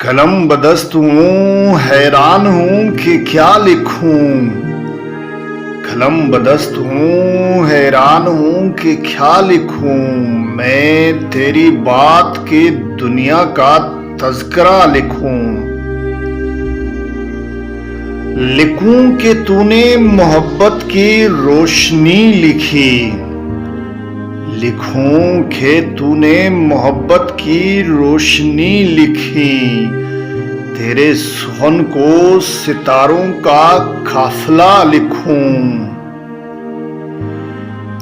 कलम बदस्त हूँ, हैरान हूँ कि क्या लिखूं। कलम बदस्त हूँ, हैरान हूँ कि क्या लिखूं। मैं तेरी बात के दुनिया का तज़किरा लिखूं। लिखूं कि तूने मोहब्बत की रोशनी लिखी। लिखूं कि तूने मोहब्बत की रोशनी लिखी। तेरे सुहन को सितारों का काफिला लिखूं।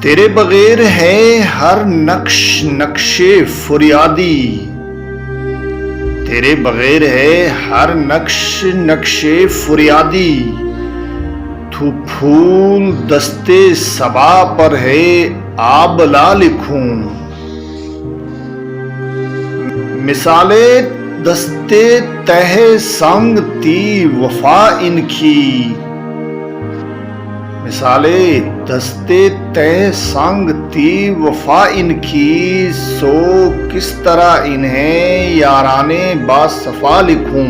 तेरे बगैर है हर नक्श नक्शे फरियादी। तेरे बगैर है हर नक्श नक्शे फरियादी। तू फूल दस्ते सबा पर है आबला लिखूं। मिसाले दस्ते तह संग ती वफा इनकी। मिसाले दस्ते तह संग ती वफा इनकी। सो किस तरह इन्हें याराने बासफा लिखूं।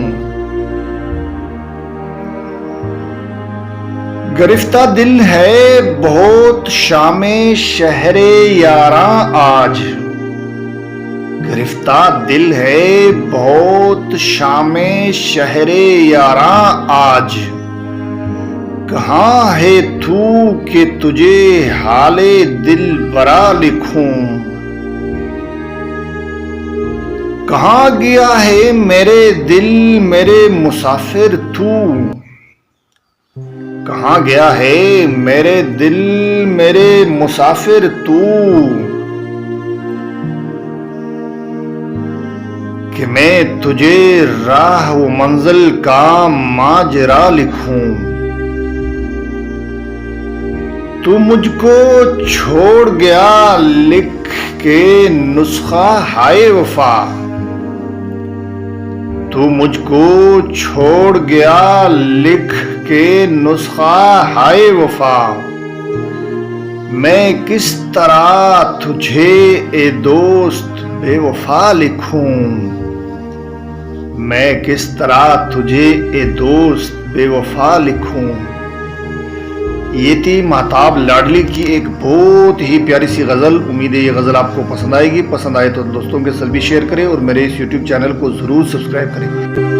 गिरफ्ता दिल है बहुत शामे शहरे यारां आज। गिरफ्ता दिल है बहुत शामे शहरे यारां आज। कहाँ है तू कि तुझे हाले दिल बरा लिखूं। कहाँ गया है मेरे दिल मेरे मुसाफिर तू। कहाँ गया है मेरे दिल मेरे मुसाफिर तू। कि मैं तुझे राह व मंजिल का माजरा लिखूं। तू मुझको छोड़ गया लिख के नुस्खा हाय वफा। तू मुझको छोड़ गया लिख के नुस्खा हाय वफा। मैं किस तरह तुझे ए दोस्त बेवफा लिखूं। मैं किस तरह तुझे ए दोस्त बेवफा लिखूं। ये थी महताब लाडली की एक बहुत ही प्यारी सी गज़ल। उम्मीद है ये गज़ल आपको पसंद आएगी। पसंद आए तो दोस्तों के साथ भी शेयर करें और मेरे इस YouTube चैनल को ज़रूर सब्सक्राइब करें।